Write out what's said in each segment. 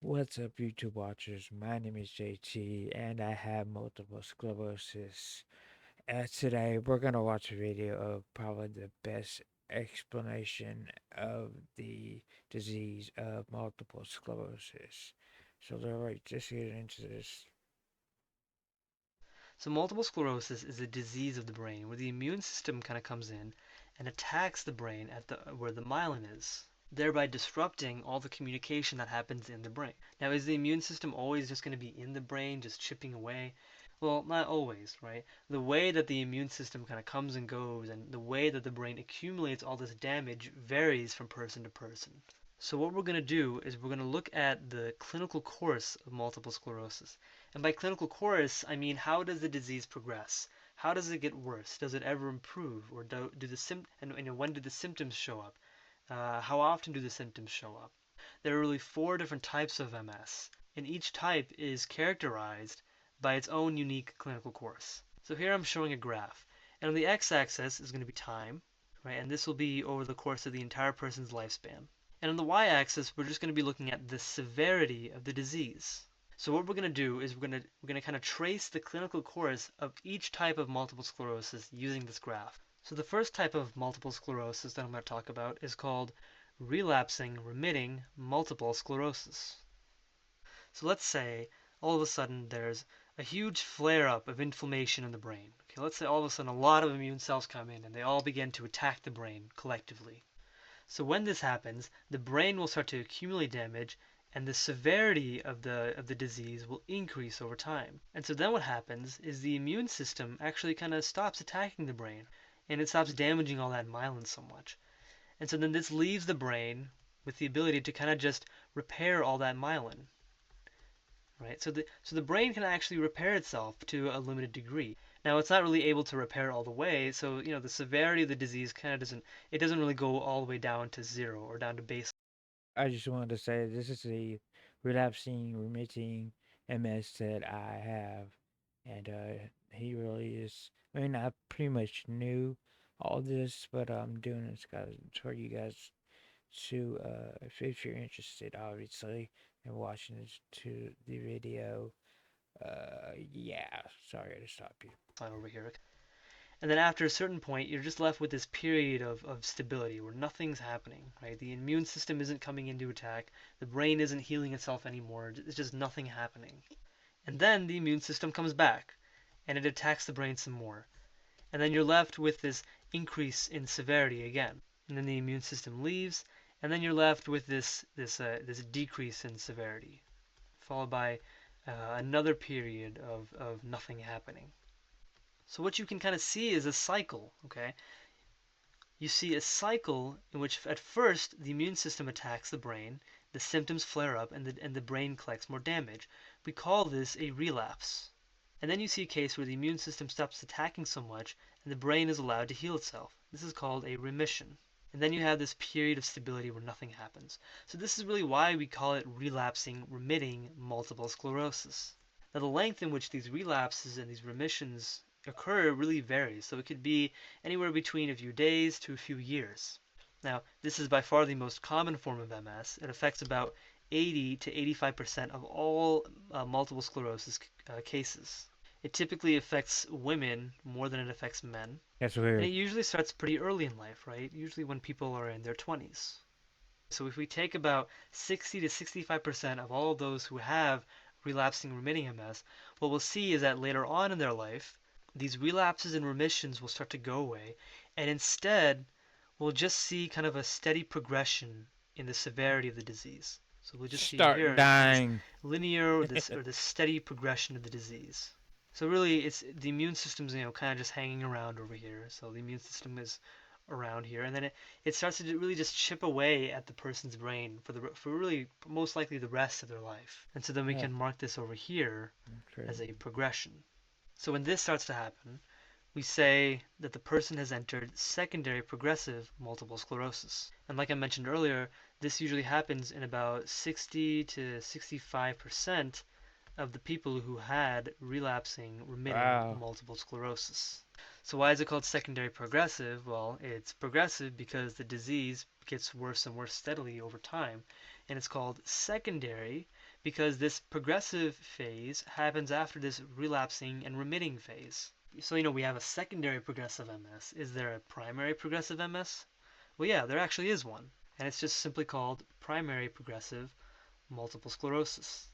What's up, YouTube watchers? My name is JT, and I have multiple sclerosis. Today, we're gonna watch a video of probably the best explanation of the disease of multiple sclerosis. So, alright, let's get into this. So multiple sclerosis is a disease of the brain where the immune system kind of comes in and attacks the brain at the where the myelin is, thereby disrupting all the communication that happens in the brain. Now, is the immune system always just going to be in the brain, just chipping away? Well, not always, right? The way that the immune system kind of comes and goes and the way that the brain accumulates all this damage varies from person to person. So what we're going to do is we're going to look at the clinical course of multiple sclerosis. And by clinical course, I mean how does the disease progress? How does it get worse? Does it ever improve? Or do the and when do the symptoms show up? How often do the symptoms show up? There are really four different types of MS, and each type is characterized by its own unique clinical course. So here I'm showing a graph, and on the x-axis is going to be time, right? And this will be over the course of the entire person's lifespan. And on the y-axis, we're just going to be looking at the severity of the disease. So what we're going to do is we're going to kind of trace the clinical course of each type of multiple sclerosis using this graph. So the first type of multiple sclerosis that I'm going to talk about is called relapsing remitting multiple sclerosis. So let's say all of a sudden there's a huge flare up of inflammation in the brain. Okay, let's say all of a sudden a lot of immune cells come in and they all begin to attack the brain collectively. So when this happens, the brain will start to accumulate damage and the severity of the disease will increase over time. And so then what happens is the immune system actually kind of stops attacking the brain and it stops damaging all that myelin so much. And so then this leaves the brain with the ability to kind of just repair all that myelin, right? So the brain can actually repair itself to a limited degree. Now it's not really able to repair all the way, so the severity of the disease kind of doesn't really go all the way down to zero or down to base. I just wanted to say this is a relapsing, remitting MS that I have, and he really is. I mean, I pretty much knew all this, but I'm doing this guys for you guys to if you're interested obviously in watching this to the video. Yeah, sorry to stop you. Over here. And then after a certain point, you're just left with this period of stability where nothing's happening, right? The immune system isn't coming into attack, the brain isn't healing itself anymore, it's just nothing happening. And then the immune system comes back and it attacks the brain some more. And then you're left with this increase in severity again. And then the immune system leaves, and then you're left with this decrease in severity, followed by another period of nothing happening. So what you can kind of see is a cycle, okay? You see a cycle in which at first the immune system attacks the brain, the symptoms flare up, and the brain collects more damage. We call this a relapse. And then you see a case where the immune system stops attacking so much and the brain is allowed to heal itself. This is called a remission. And then you have this period of stability where nothing happens. So this is really why we call it relapsing remitting multiple sclerosis. Now the length in which these relapses and these remissions occur really varies, so it could be anywhere between a few days to a few years. Now, this is by far the most common form of MS. It affects about 80 to 85% of all multiple sclerosis cases. It typically affects women more than it affects men, That's and it weird. usually starts pretty early in life, right? Usually when people are in their 20s. So if we take about 60 to 65% of all of those who have relapsing remitting MS, what we'll see is that later on in their life, these relapses and remissions will start to go away, and instead we'll just see kind of a steady progression in the severity of the disease. So we'll just see Start here this dying. linear or this steady progression of the disease. So really, it's the immune system's kind of just hanging around over here. So the immune system is around here, and then it starts to really just chip away at the person's brain for really most likely the rest of their life. And so then we Yeah, can mark this over here as a crazy. progression. So when this starts to happen, we say that the person has entered secondary progressive multiple sclerosis. And like I mentioned earlier, this usually happens in about 60 to 65% of the people who had relapsing remitting Wow. multiple sclerosis. So why is it called secondary progressive? Well, it's progressive because the disease gets worse and worse steadily over time. and it's called secondary because this progressive phase happens after this relapsing and remitting phase. So, we have a secondary progressive MS. Is there a primary progressive MS? Well, yeah, there actually is one, and it's just simply called primary progressive multiple sclerosis.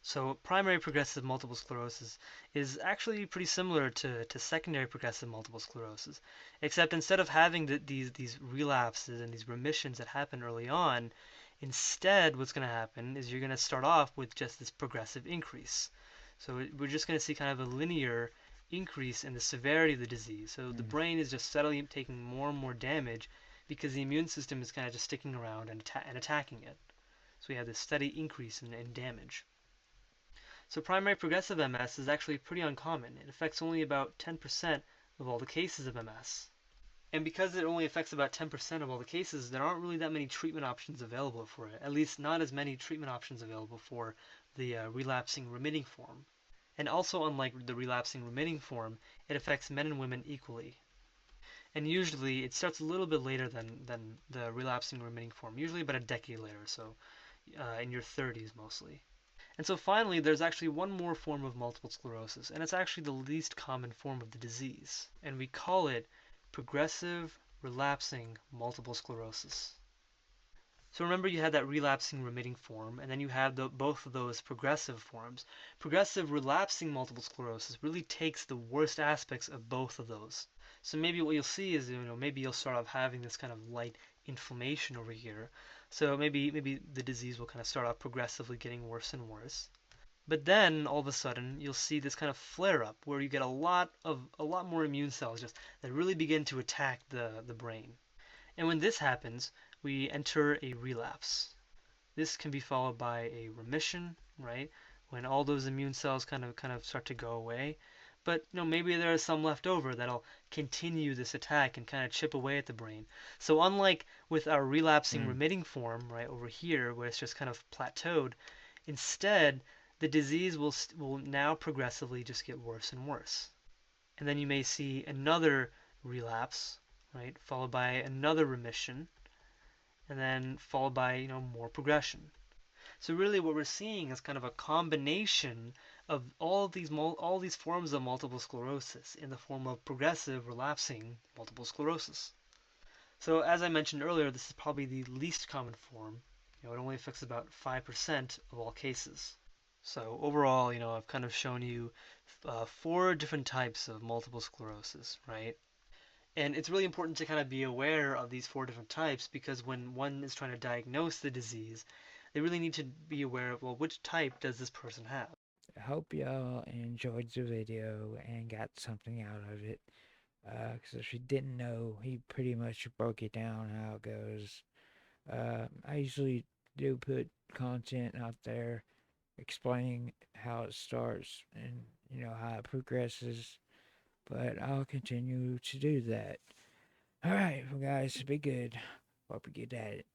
So, primary progressive multiple sclerosis is actually pretty similar to secondary progressive multiple sclerosis, except instead of having these relapses and these remissions that happen early on, instead, what's going to happen is you're going to start off with just this progressive increase. So, we're just going to see kind of a linear increase in the severity of the disease. So, the Mm. brain is just steadily taking more and more damage because the immune system is kind of just sticking around and attacking it. So, we have this steady increase in damage. So primary progressive MS is actually pretty uncommon. It affects only about 10% of all the cases of MS. And because it only affects about 10% of all the cases, there aren't really that many treatment options available for it. At least not as many treatment options available for the relapsing remitting form. And also, unlike the relapsing remitting form, it affects men and women equally. And usually, it starts a little bit later than the relapsing remitting form, usually about a decade later, so in your 30s mostly. And so finally, there's actually one more form of multiple sclerosis, and it's actually the least common form of the disease. And we call it progressive relapsing multiple sclerosis. So remember you had that relapsing remitting form, and then you have both of those progressive forms. Progressive relapsing multiple sclerosis really takes the worst aspects of both of those. So maybe what you'll see is, maybe you'll start off having this kind of light inflammation over here. So maybe the disease will kind of start off progressively getting worse and worse. But then all of a sudden you'll see this kind of flare up where you get a lot more immune cells just that really begin to attack the brain. And when this happens, we enter a relapse. This can be followed by a remission, right? When all those immune cells kind of start to go away. But maybe there is some left over that'll continue this attack and kind of chip away at the brain. So unlike with our relapsing Mm. remitting form, right over here, where it's just kind of plateaued, instead the disease will now progressively just get worse and worse. And then you may see another relapse, right, followed by another remission, and then followed by more progression. So really, what we're seeing is kind of a combination of all these forms of multiple sclerosis in the form of progressive relapsing multiple sclerosis. So as I mentioned earlier, this is probably the least common form. It only affects about 5% of all cases. So overall, I've kind of shown you four different types of multiple sclerosis, right? And it's really important to kind of be aware of these four different types because when one is trying to diagnose the disease, they really need to be aware of, well, which type does this person have? I hope y'all enjoyed the video and got something out of it. Because if you didn't know, he pretty much broke it down how it goes. I usually do put content out there explaining how it starts and how it progresses, but I'll continue to do that. All right, well, guys, be good. Hope you get at it.